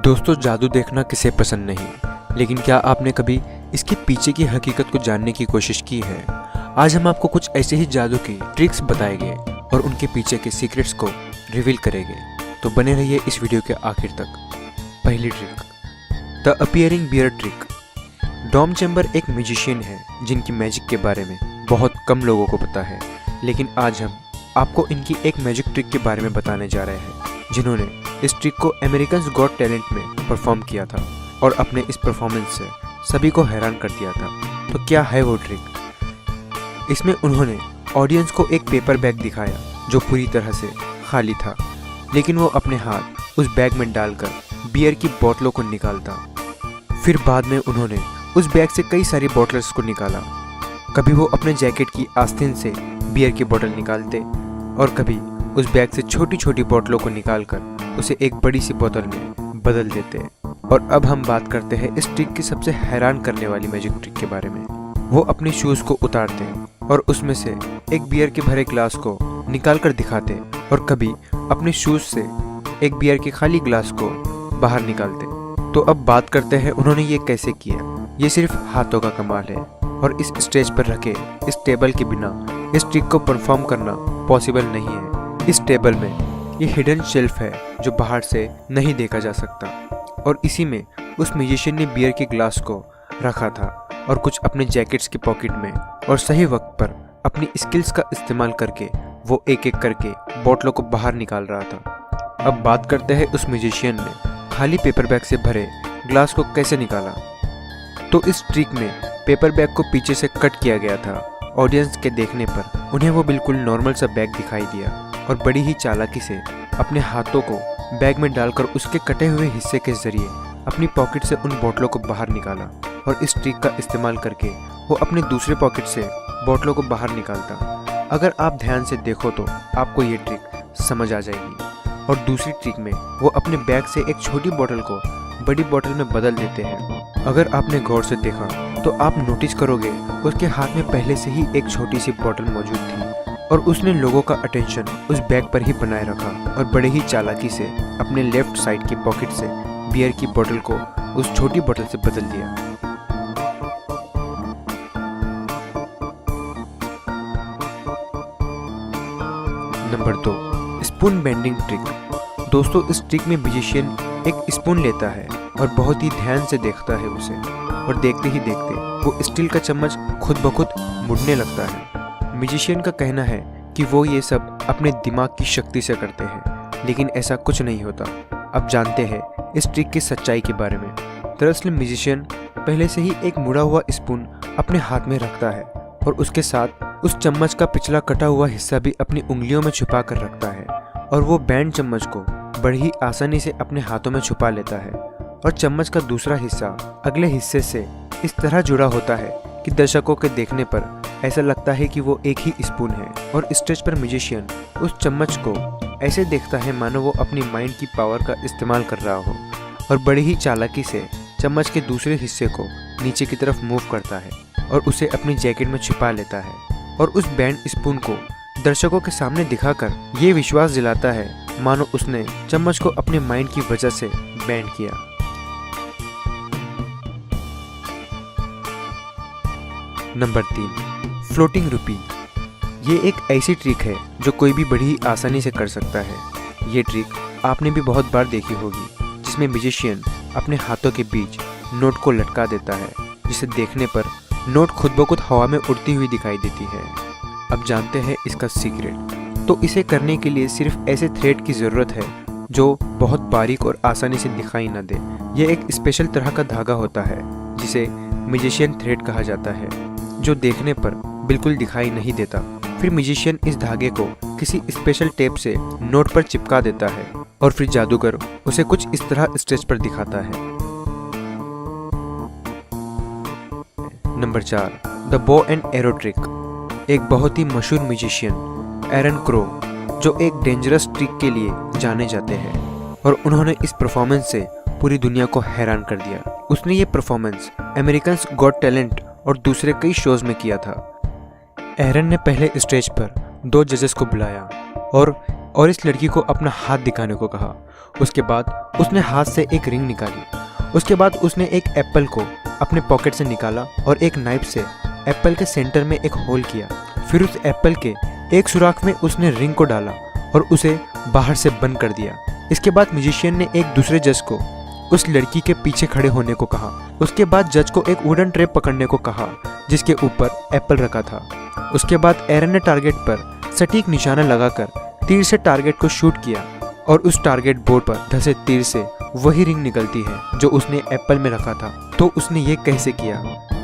दोस्तों, जादू देखना किसे पसंद नहीं, लेकिन क्या आपने कभी इसके पीछे की हकीकत को जानने की कोशिश की है। आज हम आपको कुछ ऐसे ही जादू की ट्रिक्स बताएंगे और उनके पीछे के सीक्रेट्स को रिवील करेंगे। तो बने रहिए इस वीडियो के आखिर तक। पहली trick, the appearing beard trick. Dom Chamber एक म्यूजिशियन है जिनकी मैजिक के बारे में बहुत कम लोगों को पता है, लेकिन आज हम आपको इनकी एक मैजिक ट्रिक के बारे में बताने जा रहे हैं जिन्होंने इस ट्रिक को अमेरिकन्स गॉट टैलेंट में परफॉर्म किया था और अपने इस परफॉर्मेंस से सभी को हैरान कर दिया था। तो क्या है वो ट्रिक? इसमें उन्होंने ऑडियंस को एक पेपर बैग दिखाया जो पूरी तरह से खाली था, लेकिन वो अपने हाथ उस बैग में डालकर बियर की बोतलों को निकालता। फिर बाद में उन्होंने उस बैग से कई सारी बोतल्स को निकाला। कभी वो अपने जैकेट की आस्तीन से बियर की बोतल निकालते और कभी उस बैग से छोटी छोटी बोतलों को निकालकर उसे एक बड़ी सी बोतल में बदल देते। और अब हम बात करते हैं इस ट्रिक की सबसे हैरान करने वाली मैजिक ट्रिक के बारे में। वो अपने शूज़ को उतारते और उसमें से एक बियर के भरे ग्लास को निकाल कर दिखाते और कभी अपने शूज़ से एक बियर के खाली ग्लास को बाहर निकालते। तो अब बात करते हैं उन्होंने ये कैसे किया। ये सिर्फ हाथों का कमाल है और इस स्टेज पर रखे इस टेबल के बिना इस ट्रिक को परफॉर्म करना पॉसिबल नहीं है। इस टेबल में ये हिडन शेल्फ है जो बाहर से नहीं देखा जा सकता और इसी में उस म्यूजिशियन ने बियर के ग्लास को रखा था और कुछ अपने जैकेट्स की पॉकेट में, और सही वक्त पर अपनी स्किल्स का इस्तेमाल करके वो एक एक करके बोतलों को बाहर निकाल रहा था। अब बात करते हैं उस म्यूजिशियन ने खाली पेपर बैग से भरे ग्लास को कैसे निकाला। तो इस ट्रिक में पेपर बैग को पीछे से कट किया गया था। ऑडियंस के देखने पर उन्हें वो बिल्कुल नॉर्मल सा बैग दिखाई दिया और बड़ी ही चालाकी से अपने हाथों को बैग में डालकर उसके कटे हुए हिस्से के जरिए अपनी पॉकेट से उन बोतलों को बाहर निकाला और इस ट्रिक का इस्तेमाल करके वो अपने दूसरे पॉकेट से बोतलों को बाहर निकालता। अगर आप ध्यान से देखो तो आपको ये ट्रिक समझ आ जाएगी। और दूसरी ट्रिक में वो अपने बैग से एक छोटी बोतल को बड़ी बोतल में बदल देते हैं। अगर आपने गौर से देखा तो आप नोटिस करोगे उसके हाथ में पहले से ही एक छोटी सी बोतल मौजूद थी और उसने लोगों का अटेंशन उस बैग पर ही बनाए रखा और बड़े ही चालाकी से अपने लेफ्ट साइड की पॉकेट से बियर की बोतल को उस छोटी बोतल से बदल दिया। Number 2, spoon bending trick. दोस्तों, इस ट्रिक में म्यूजिशियन एक स्पून लेता है और बहुत ही ध्यान से देखता है उसे, और देखते ही देखते वो स्टील का चम्मच खुद ब खुद मुड़ने लगता है। म्यूजिशियन का कहना है कि वो ये सब अपने दिमाग की शक्ति से करते हैं, लेकिन ऐसा कुछ नहीं होता। अब जानते हैं इस ट्रिक की सच्चाई के बारे में। दरअसल म्यूजिशियन पहले से ही एक मुड़ा हुआ स्पून अपने हाथ में रखता है और उसके साथ उस चम्मच का पिछला कटा हुआ हिस्सा भी अपनी उंगलियों में छुपा कर रखता है और वो बैंड चम्मच को बड़ी ही आसानी से अपने हाथों में छुपा लेता है और चम्मच का दूसरा हिस्सा अगले हिस्से से इस तरह जुड़ा होता है कि दर्शकों के देखने पर ऐसा लगता है कि वो एक ही स्पून है। और स्टेज पर म्यूजिशियन उस चम्मच को ऐसे देखता है मानो वो अपनी माइंड की पावर का इस्तेमाल कर रहा हो और बड़ी ही चालाकी से चम्मच के दूसरे हिस्से को नीचे की तरफ मूव करता है और उसे अपनी जैकेट में छिपा लेता है और उस बैंड स्पून को दर्शकों के सामने दिखाकर ये विश्वास दिलाता है मानो उसने चम्मच को अपने माइंड की वजह से बैंड किया। नंबर 3, फ्लोटिंग रुपी। ये एक ऐसी ट्रिक है जो कोई भी बड़ी ही आसानी से कर सकता है। ये ट्रिक आपने भी बहुत बार देखी होगी, जिसमें म्यूजिशियन अपने हाथों के बीच नोट को लटका देता है, जिसे देखने पर नोट खुद ब खुद हवा में उड़ती हुई दिखाई देती है। अब जानते हैं इसका सीक्रेट। तो इसे करने के लिए सिर्फ ऐसे थ्रेड की ज़रूरत है जो बहुत बारीक और आसानी से दिखाई न दे। ये एक स्पेशल तरह का धागा होता है जिसे म्यूजिशियन थ्रेड कहा जाता है, जो देखने पर बिल्कुल दिखाई नहीं देता। फिर म्यूजिशियन इस धागे को किसी स्पेशल टेप से नोट पर चिपका देता है और फिर जादूगर उसे कुछ इस तरह स्टेज पर दिखाता है। Number 4, the bow and arrow trick. एक बहुत ही मशहूर म्यूजिशियन एरन क्रो, जो एक डेंजरस ट्रिक के लिए जाने जाते हैं, और उन्होंने इस परफॉर्मेंस से पूरी दुनिया को हैरान कर दिया। उसने ये परफॉर्मेंस अमेरिकन्स गॉट टैलेंट और दूसरे कई शोज में किया था। एरन ने पहले स्टेज पर 2 जजेस को बुलाया और इस लड़की को अपना हाथ दिखाने को कहा। उसके बाद उसने हाथ से एक रिंग निकाली। उसके बाद उसने एक एप्पल को अपने पॉकेट से निकाला और एक नाइफ से एप्पल के सेंटर में एक होल किया। फिर उस एप्पल के एक सुराख में उसने रिंग को डाला और उसे बाहर से बंद कर दिया। इसके बाद म्यूजिशियन ने एक दूसरे जज को उस लड़की के पीछे खड़े होने को कहा। उसके बाद जज को एक वुडन ट्रे पकड़ने को कहा जिसके ऊपर एप्पल रखा था। उसके बाद एरन ने टारगेट पर सटीक निशाना लगाकर तीर से टारगेट को शूट किया और उस टारगेट बोर्ड पर धंसे तीर से वही रिंग निकलती है जो उसने एप्पल में रखा था। तो उसने ये कैसे किया?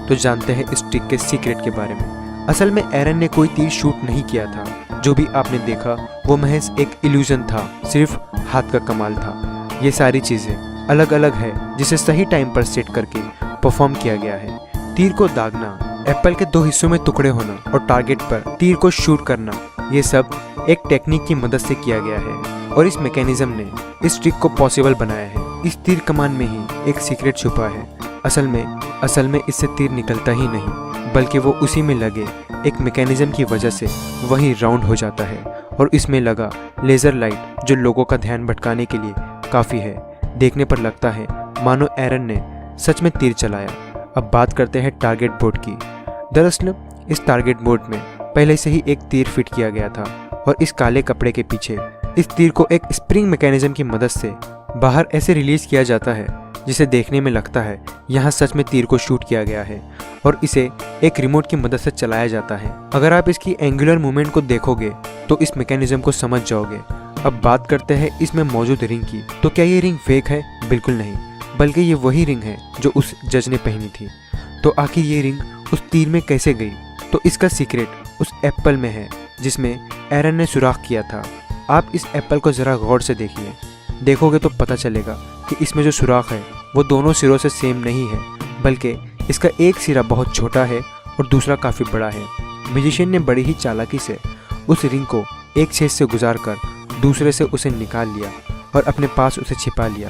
तो जानते हैं इस ट्रिक के सीक्रेट के बारे में। असल में एरन ने कोई तीर शूट नहीं किया था। जो भी आपने देखा वो महज एक इल्यूजन था, सिर्फ हाथ का कमाल था। ये सारी चीजें अलग अलग है जिसे सही टाइम पर सेट करके परफॉर्म किया गया है। तीर को दागना, एप्पल के 2 हिस्सों में टुकड़े होना और टारगेट पर तीर को शूट करना, ये सब एक टेक्निक की मदद से किया गया है और इस मैकेनिज्म ने इस ट्रिक को पॉसिबल बनाया है। इस तीर कमान में ही एक सीक्रेट छुपा है। असल में इससे तीर निकलता ही नहीं बल्कि वो उसी में लगे एक मैकेनिज्म की वजह से वही राउंड हो जाता है और इसमें लगा लेज़र लाइट जो लोगों का ध्यान भटकाने के लिए काफ़ी है। देखने पर लगता है मानो एरन ने सच में तीर चलाया। अब बात करते हैं टारगेट बोर्ड की। दरअसल इस टारगेट बोर्ड में पहले से ही एक तीर फिट किया गया था और इस काले कपड़े के पीछे इस तीर को एक स्प्रिंग मैकेनिज्म की मदद से बाहर ऐसे रिलीज किया जाता है जिसे देखने में लगता है यहाँ सच में तीर को शूट किया गया है और इसे एक रिमोट की मदद से चलाया जाता है। अगर आप इसकी एंगुलर मूवमेंट को देखोगे तो इस मैकेनिज्म को समझ जाओगे। अब बात करते हैं इसमें मौजूद रिंग की। तो क्या ये रिंग फेक है? बिल्कुल नहीं, बल्कि ये वही रिंग है जो उस जज ने पहनी थी। तो आखिर ये रिंग उस तीर में कैसे गई? तो इसका सीक्रेट उस एप्पल में है जिसमें एरन ने सुराख किया था। आप इस एप्पल को ज़रा गौर से देखिए, देखोगे तो पता चलेगा कि इसमें जो सुराख है वो दोनों सिरों से सेम नहीं है, बल्कि इसका एक सिरा बहुत छोटा है और दूसरा काफ़ी बड़ा है। म्यूजिशियन ने बड़ी ही चालाकी से उस रिंग को एक छेद से गुजार कर दूसरे से उसे निकाल लिया और अपने पास उसे छिपा लिया।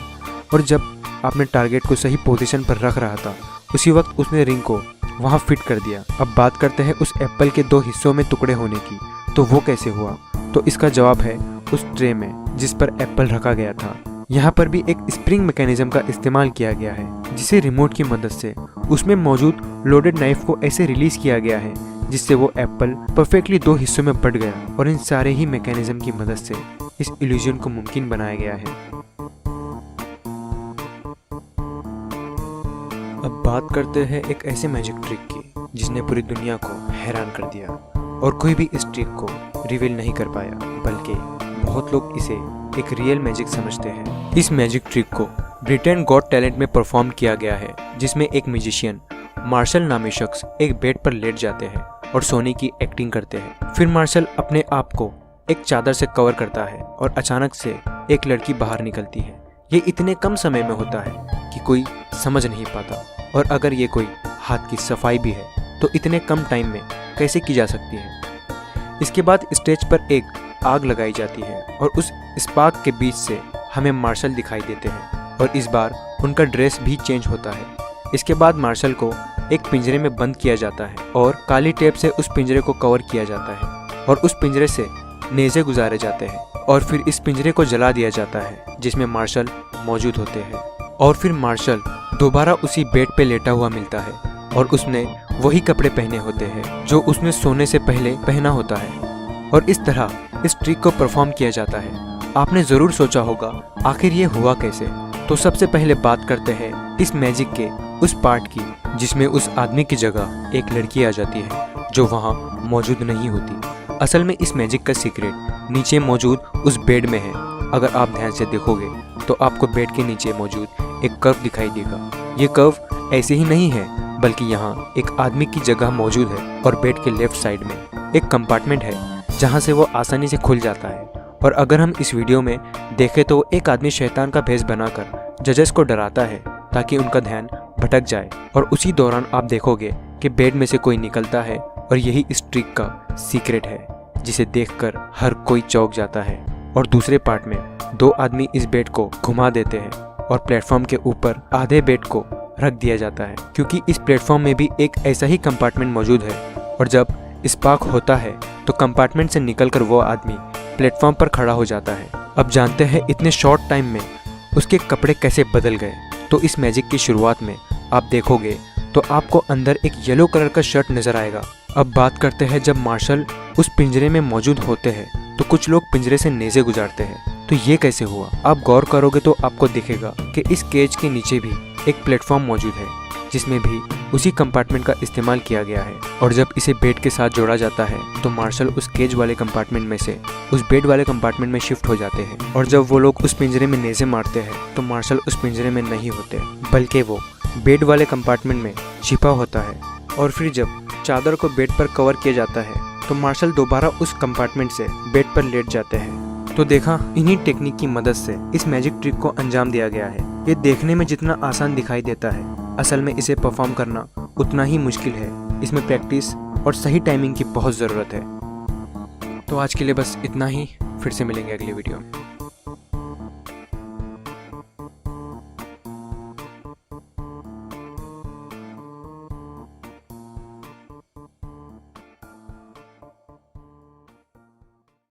और जब आपने टारगेट को सही पोजीशन पर रख रहा था उसी वक्त उसने रिंग को वहाँ फिट कर दिया। अब बात करते हैं उस एप्पल के 2 हिस्सों में टुकड़े होने की। तो वो कैसे हुआ? तो इसका जवाब है उस ट्रे में जिस पर एप्पल रखा गया था। यहाँ पर भी एक स्प्रिंग मैकेनिज्म का इस्तेमाल किया गया है जिसे रिमोट की मदद से उसमें मौजूद लोडेड नाइफ को ऐसे रिलीज किया गया है जिससे वो एप्पल परफेक्टली 2 हिस्सों में बट गया और इन सारे ही मैकेनिज्म की मदद से इस इल्यूजन को मुमकिन बनाया गया है। अब बात करते हैं एक ऐसे मैजिक ट्रिक की जिसने पूरी दुनिया को हैरान कर दिया और कोई भी इस ट्रिक को रिवील नहीं कर पाया, बल्कि बहुत लोग इसे एक रियल मैजिक समझते हैं। इस मैजिक ट्रिक को ब्रिटेन गॉट टैलेंट में परफॉर्म किया गया है जिसमें एक म्यूजिशियन मार्शल नामी शख्स एक बेड पर लेट जाते हैं और सोने की एक्टिंग करते हैं। फिर मार्शल अपने आप को एक चादर से कवर करता है और अचानक से एक लड़की बाहर निकलती है। ये इतने कम समय में होता है कि कोई समझ नहीं पाता और अगर ये कोई हाथ की सफाई भी है तो इतने कम टाइम में कैसे की जा सकती है। इसके बाद स्टेज पर एक आग लगाई जाती है और उस स्पार्क के बीच से हमें मार्शल दिखाई देते हैं और इस बार उनका ड्रेस भी चेंज होता है। इसके बाद मार्शल को एक पिंजरे में बंद किया जाता है और काली टेप से उस पिंजरे को कवर किया जाता है और उस पिंजरे से नेज़े गुजारे जाते हैं और फिर इस पिंजरे को जला दिया जाता है जिसमें मार्शल मौजूद होते हैं। और फिर मार्शल दोबारा उसी बेड पे लेटा हुआ मिलता है और उसने वही कपड़े पहने होते हैं जो उसने सोने से पहले पहना होता है और इस तरह इस ट्रिक को परफॉर्म किया जाता है। आपने ज़रूर सोचा होगा आखिर ये हुआ कैसे। तो सबसे पहले बात करते हैं इस मैजिक के उस पार्ट की जिसमें उस आदमी की जगह एक लड़की आ जाती है जो वहाँ मौजूद नहीं होती। असल में इस मैजिक का सीक्रेट नीचे मौजूद उस बेड में है। अगर आप ध्यान से देखोगे तो आपको बेड के नीचे मौजूद एक कर्व दिखाई देगा। ये कर्व ऐसे ही नहीं है बल्कि यहाँ एक आदमी की जगह मौजूद है और बेड के लेफ्ट साइड में एक कंपार्टमेंट है जहाँ से वो आसानी से खुल जाता है। और अगर हम इस वीडियो में देखें तो एक आदमी शैतान का भेष बनाकर जजेस को डराता है ताकि उनका ध्यान भटक जाए और उसी दौरान आप देखोगे कि बेड में से कोई निकलता है और यही इस ट्रिक का सीक्रेट है जिसे देखकर हर कोई चौंक जाता है। और दूसरे पार्ट में 2 आदमी इस बेड को घुमा देते हैं और प्लेटफॉर्म के ऊपर आधे बेड को रख दिया जाता है क्योंकि इस प्लेटफॉर्म में भी एक ऐसा ही कंपार्टमेंट मौजूद है और जब स्पार्क होता है तो कंपार्टमेंट से निकलकर वो आदमी प्लेटफॉर्म पर खड़ा हो जाता है। अब जानते हैं इतने शॉर्ट टाइम में उसके कपड़े कैसे बदल गए। तो इस मैजिक की शुरुआत में आप देखोगे तो आपको अंदर एक येलो कलर का शर्ट नजर आएगा। अब बात करते हैं जब मार्शल उस पिंजरे में मौजूद होते हैं तो कुछ लोग पिंजरे से नेज़े गुजारते हैं। तो ये कैसे हुआ? आप गौर करोगे तो आपको दिखेगा कि इस केज के नीचे भी एक प्लेटफॉर्म मौजूद है जिसमें भी उसी कंपार्टमेंट का इस्तेमाल किया गया है। और जब इसे बेड के साथ जोड़ा जाता है तो मार्शल उस केज वाले कंपार्टमेंट में से उस बेड वाले कंपार्टमेंट में शिफ्ट हो जाते हैं। और जब वो लोग उस पिंजरे में नेज़े मारते हैं तो मार्शल उस पिंजरे में नहीं होते, बल्कि वो बेड वाले कंपार्टमेंट में छिपा होता है। और फिर जब चादर को बेड पर कवर किया जाता है तो मार्शल दोबारा उस कंपार्टमेंट से बेड पर लेट जाते हैं। तो देखा, इन्हीं टेक्निक की मदद से इस मैजिक ट्रिक को अंजाम दिया गया है। ये देखने में जितना आसान दिखाई देता है, असल में इसे परफॉर्म करना उतना ही मुश्किल है। इसमें प्रैक्टिस और सही टाइमिंग की बहुत ज़रूरत है। तो आज के लिए बस इतना ही, फिर से मिलेंगे अगली वीडियो में।